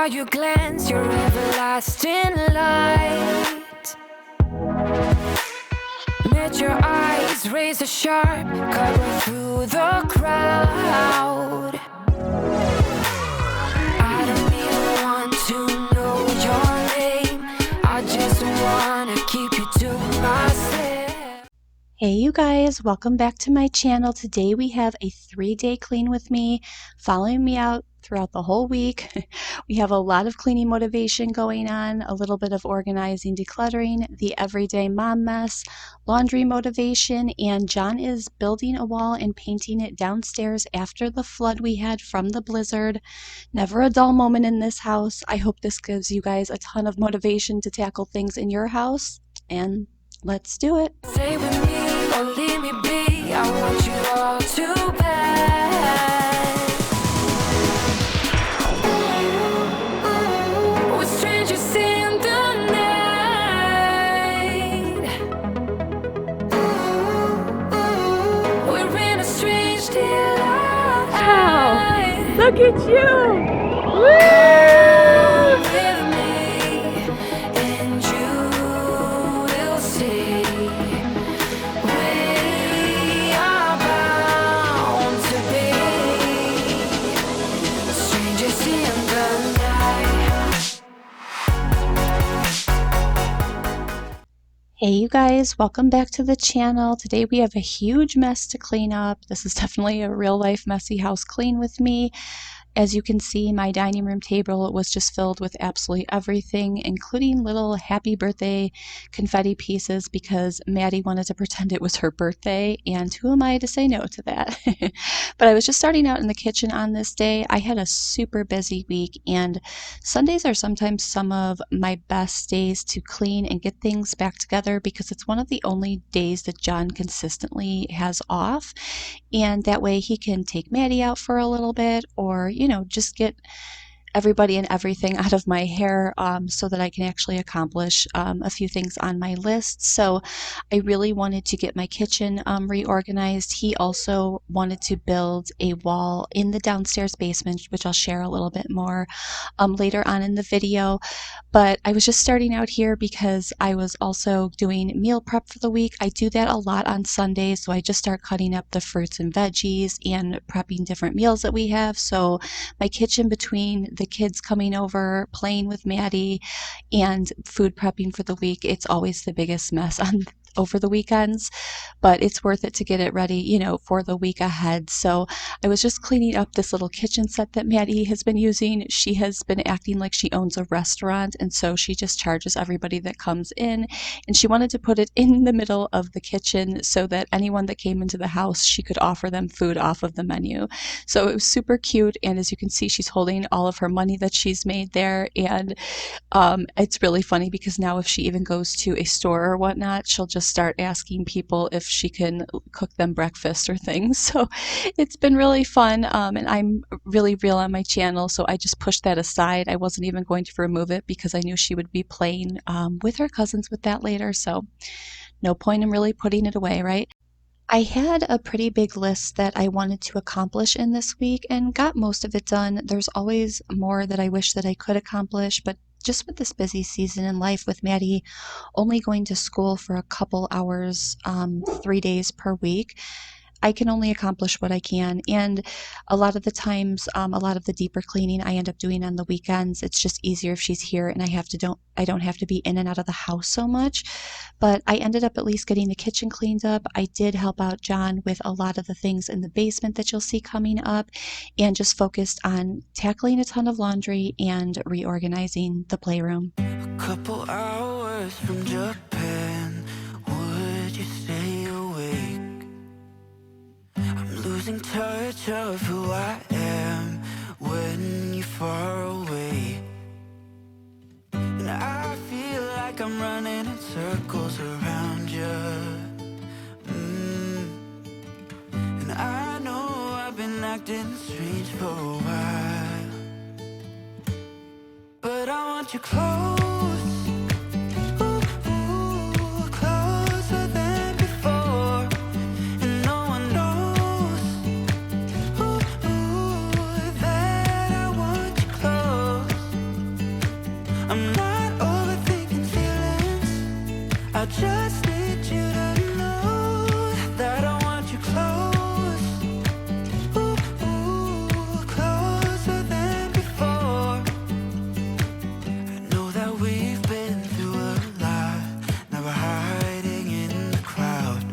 you glance, your everlasting light. Met your eyes, razor sharp, cut right through the crowd. I don't even want to know your name, I just wanna keep you to myself. Hey you guys, welcome back to my channel. Today we have a 3-day clean with me, following me out throughout the whole week. We have a lot of cleaning motivation going on, a little bit of organizing, decluttering, the everyday mom mess, laundry motivation, and John is building a wall and painting it downstairs after the flood we had from the blizzard. Never a dull moment in this house. I hope this gives you guys a ton of motivation to tackle things in your house, and let's do it. Stay with me or leave me be, I want you all too bad. We're strangers in the night. We're in a strange delight. Wow! Look at you! Woo! With me, and you will see. We are bound to be strangers in the night. Hey you guys, welcome back to the channel. Today we have a huge mess to clean up. This is definitely a real life messy house clean with me. As you can see, my dining room table was just filled with absolutely everything, including little happy birthday confetti pieces because Maddie wanted to pretend it was her birthday, and who am I to say no to that? But I was just starting out in the kitchen on this day. I had a super busy week, and Sundays are sometimes some of my best days to clean and get things back together because it's one of the only days that John consistently has off, and that way he can take Maddie out for a little bit, or just get everybody and everything out of my hair, so that I can actually accomplish a few things on my list. So I really wanted to get my kitchen reorganized. He also wanted to build a wall in the downstairs basement, which I'll share a little bit more later on in the video. But I was just starting out here because I was also doing meal prep for the week. I do that a lot on Sundays, so I just start cutting up the fruits and veggies and prepping different meals that we have. So my kitchen, between the kids coming over, playing with Maddie, and food prepping for the week, it's always the biggest mess over the weekends, but it's worth it to get it ready, for the week ahead. So I was just cleaning up this little kitchen set that Maddie has been using. She has been acting like she owns a restaurant, and so she just charges everybody that comes in, and she wanted to put it in the middle of the kitchen so that anyone that came into the house, she could offer them food off of the menu. So it was super cute, and as you can see, she's holding all of her money that she's made there, and it's really funny because now if she even goes to a store or whatnot, she'll just start asking people if she can cook them breakfast or things. So it's been really fun, and I'm really real on my channel, so I just pushed that aside. I wasn't even going to remove it because I knew she would be playing with her cousins with that later, so no point in really putting it away, right? I had a pretty big list that I wanted to accomplish in this week and got most of it done. There's always more that I wish that I could accomplish, but just with this busy season in life with Maddie only going to school for a couple hours, 3 days per week, I can only accomplish what I can. And a lot of the times, a lot of the deeper cleaning I end up doing on the weekends. It's just easier if she's here and I don't have to be in and out of the house so much. But I ended up at least getting the kitchen cleaned up. I did help out John with a lot of the things in the basement that you'll see coming up, and just focused on tackling a ton of laundry and reorganizing the playroom. A couple hours from Japan, would you stay awake? I'm losing touch of who I am when you're far away. And I feel like I'm running in circles around you. And I know I've been acting strange for a while, but I want you close. Closer than before. And no one knows that I want you close. need you to know that I want you close. Ooh, ooh, closer than before. I know that we've been through a lot. Now we're hiding in the crowd.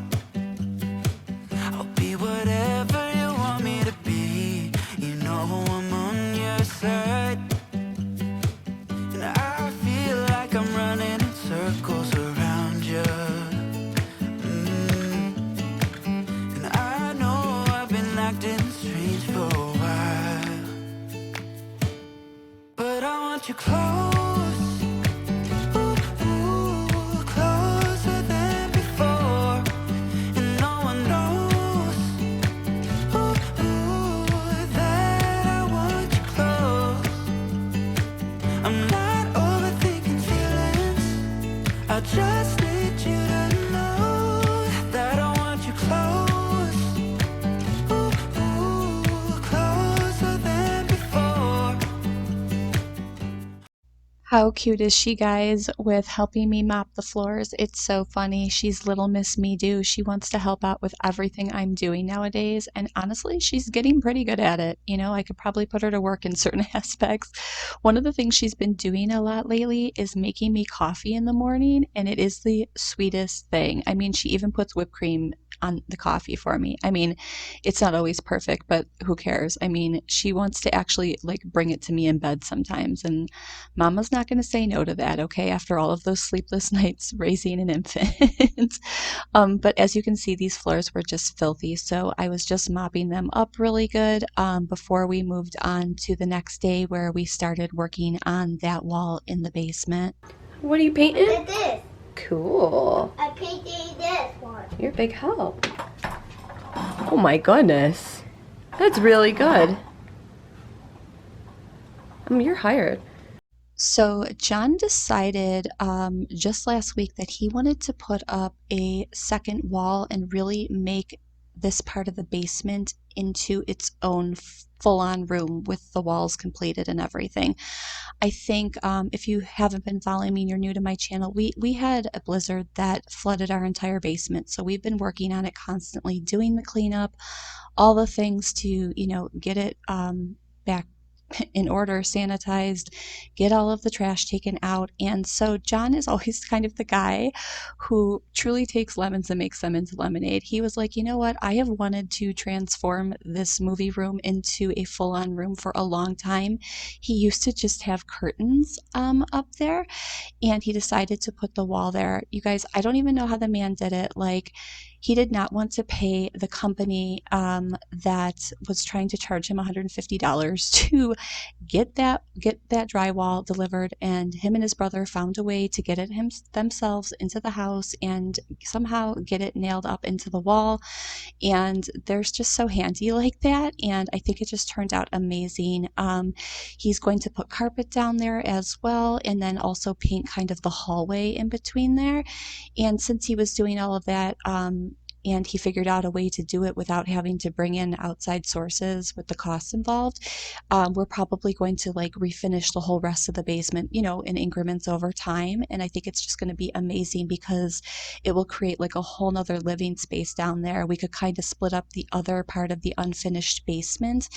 I'll be whatever you want me to be. You know I'm on your side. And I feel like I'm running in circles around you. And I know I've been acting strange for a while, but I want you close. Ooh, ooh, closer than before. And no one knows, ooh, ooh, that I want you close. I'm not overthinking feelings. I just need you to know that I want you close. Ooh, ooh, closer than before. How cute is she, guys, with helping me mop the floors? It's so funny. She's little Miss Me Do. She wants to help out with everything I'm doing nowadays, and honestly, she's getting pretty good at it. You know, I could probably put her to work in certain aspects. One of the things she's been doing a lot lately is making me coffee in the morning, and it is the sweetest thing. I mean, she even puts whipped cream on the coffee for me. I mean, it's not always perfect, but who cares? I mean, she wants to actually like bring it to me in bed sometimes, and Mama's not going to say no to that, okay, after all of those sleepless nights raising an infant. But as you can see, these floors were just filthy, so I was just mopping them up really good before we moved on to the next day where we started working on that wall in the basement. What are you painting? Look at this. Cool. I painted this one. You're a big help. Oh my goodness. That's really good. You're hired. So John decided just last week that he wanted to put up a second wall and really make this part of the basement into its own full-on room with the walls completed and everything. I think if you haven't been following me and you're new to my channel, we had a blizzard that flooded our entire basement. So we've been working on it constantly, doing the cleanup, all the things to, you know, get it back in order, sanitized, get all of the trash taken out. And so John is always kind of the guy who truly takes lemons and makes them into lemonade. He was like, you know what? I have wanted to transform this movie room into a full-on room for a long time. He used to just have curtains up there, and he decided to put the wall there. You guys, I don't even know how the man did it. Like, he did not want to pay the company that was trying to charge him $150 to get that drywall delivered, and him and his brother found a way to get it themselves into the house and somehow get it nailed up into the wall. And they're just so handy like that, and I think it just turned out amazing. He's going to put carpet down there as well, and then also paint kind of the hallway in between there. And since he was doing all of that, and he figured out a way to do it without having to bring in outside sources with the costs involved, we're probably going to like refinish the whole rest of the basement, you know, in increments over time. And I think it's just going to be amazing because it will create like a whole nother living space down there. We could kind of split up the other part of the unfinished basement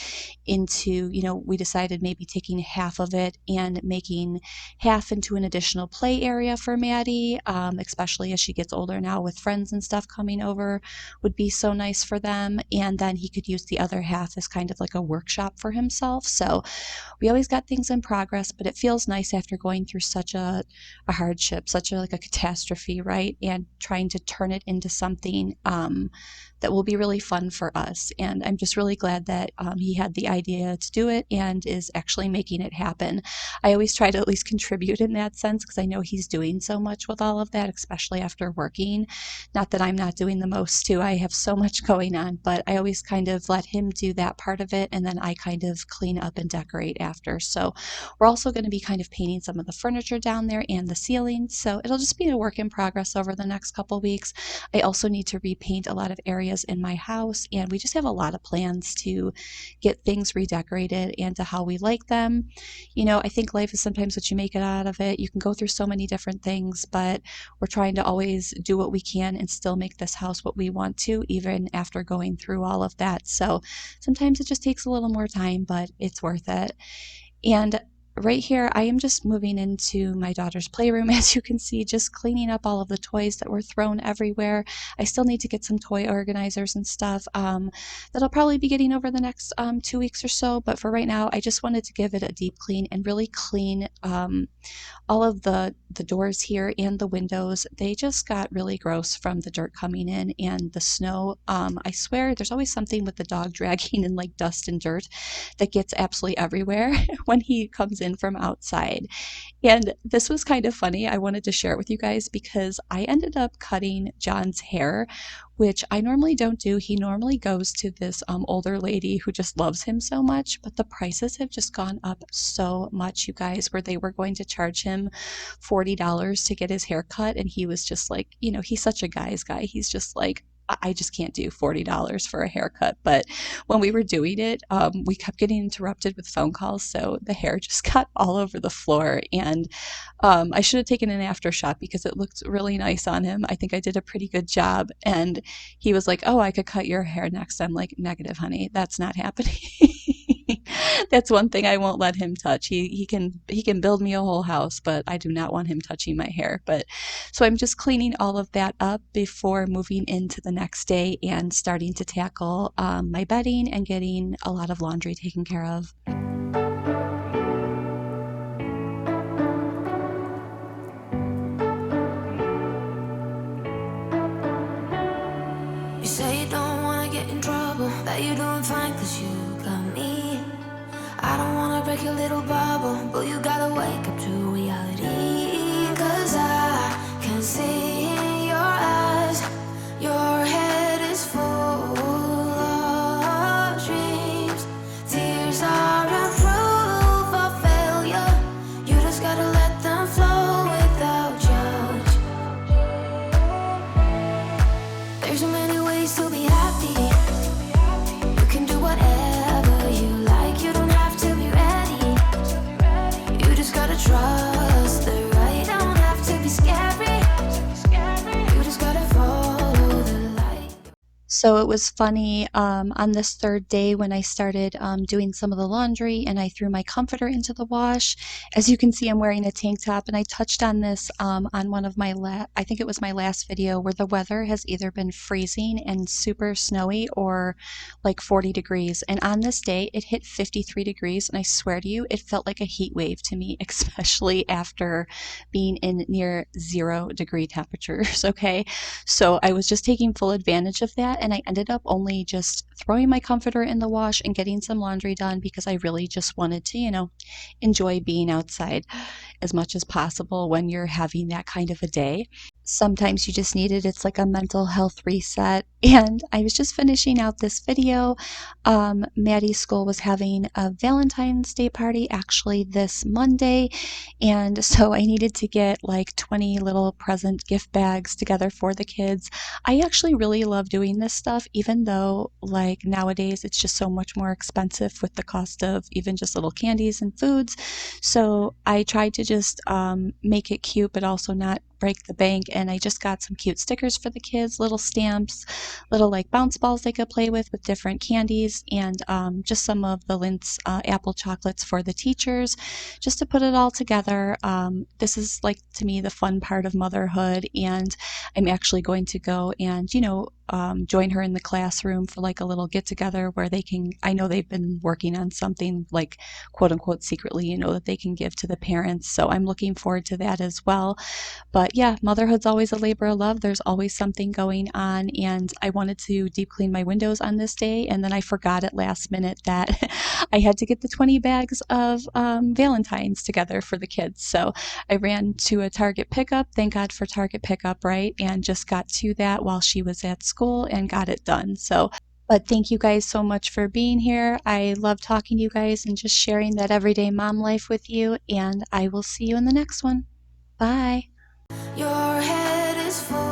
into, you know, we decided maybe taking half of it and making half into an additional play area for Maddie, especially as she gets older now with friends and stuff coming over, would be so nice for them. And then he could use the other half as kind of like a workshop for himself. So we always got things in progress, but it feels nice after going through such a hardship, such a like a catastrophe, right? And trying to turn it into something that will be really fun for us. And I'm just really glad that he had the idea to do it and is actually making it happen. I always try to at least contribute in that sense because I know he's doing so much with all of that, especially after working. Not that I'm not doing the most house too. I have so much going on, but I always kind of let him do that part of it, and then I kind of clean up and decorate after. So we're also going to be kind of painting some of the furniture down there and the ceiling. So it'll just be a work in progress over the next couple weeks. I also need to repaint a lot of areas in my house, and we just have a lot of plans to get things redecorated and to how we like them. You know, I think life is sometimes what you make it out of it. You can go through so many different things, but we're trying to always do what we can and still make this house what we want to, even after going through all of that. So sometimes it just takes a little more time, but it's worth it. And right here, I am just moving into my daughter's playroom, as you can see, just cleaning up all of the toys that were thrown everywhere. I still need to get some toy organizers and stuff that I'll probably be getting over the next 2 weeks or so. But for right now, I just wanted to give it a deep clean and really clean all of the doors here and the windows. They just got really gross from the dirt coming in and the snow. I swear there's always something with the dog dragging in like dust and dirt that gets absolutely everywhere when he comes in from outside. And this was kind of funny. I wanted to share it with you guys because I ended up cutting John's hair, which I normally don't do. He normally goes to this older lady who just loves him so much, but the prices have just gone up so much, you guys, where they were going to charge him $40 to get his hair cut. And he was just like, you know, he's such a guy's guy. He's just like, I just can't do $40 for a haircut. But when we were doing it, we kept getting interrupted with phone calls. So the hair just got all over the floor. And I should have taken an after shot because it looked really nice on him. I think I did a pretty good job. And he was like, "Oh, I could cut your hair next." I'm like, "Negative, honey. That's not happening." That's one thing I won't let him touch. He can build me a whole house, but I do not want him touching my hair. But so I'm just cleaning all of that up before moving into the next day and starting to tackle my bedding and getting a lot of laundry taken care of. You say you don't wanna get in trouble, that you're doing fine cause you got me. I don't wanna break your little bubble, but you gotta wake up to reality. Cause I can see in your eyes, your head is full of dreams. Tears are a proof of failure, you just gotta let them flow without judge. There's so many ways to be happy, you can do whatever you like, you don't have to be ready, you just gotta trust the right, don't have to be scary, you just gotta follow the light. So it was funny on this third day when I started doing some of the laundry and I threw my comforter into the wash. As you can see, I'm wearing a tank top, and I touched on this on one of my I think it was my last video, where the weather has either been freezing and super snowy or like 40 degrees. And on this day, it hit 53 degrees, and I swear to you, it felt like a heat wave to me, especially after being in near 0-degree temperatures. Okay, so I was just taking full advantage of that, and I ended up only just throwing my comforter in the wash and getting some laundry done because I really just wanted to, you know, enjoy being outside as much as possible when you're having that kind of a day. Sometimes you just need it. It's like a mental health reset. And I was just finishing out this video. Maddie's school was having a Valentine's Day party actually this Monday. And so I needed to get like 20 little present gift bags together for the kids. I actually really love doing this stuff, even though like nowadays it's just so much more expensive with the cost of even just little candies and foods. So I tried to just make it cute, but also not break the bank. And I just got some cute stickers for the kids, little stamps, little like bounce balls they could play with different candies, and just some of the Lint's apple chocolates for the teachers, just to put it all together. This is like, to me, the fun part of motherhood, and I'm actually going to go and, you know, join her in the classroom for like a little get together where they can, I know they've been working on something like quote unquote secretly, you know, that they can give to the parents. So I'm looking forward to that as well. But But yeah, motherhood's always a labor of love. There's always something going on, and I wanted to deep clean my windows on this day, and then I forgot at last minute that I had to get the 20 bags of Valentines together for the kids. So I ran to a Target pickup. Thank God for Target pickup, right? And just got to that while she was at school and got it done. So but thank you guys so much for being here. I love talking to you guys and just sharing that everyday mom life with you. And I will see you in the next one. Bye. Your head is full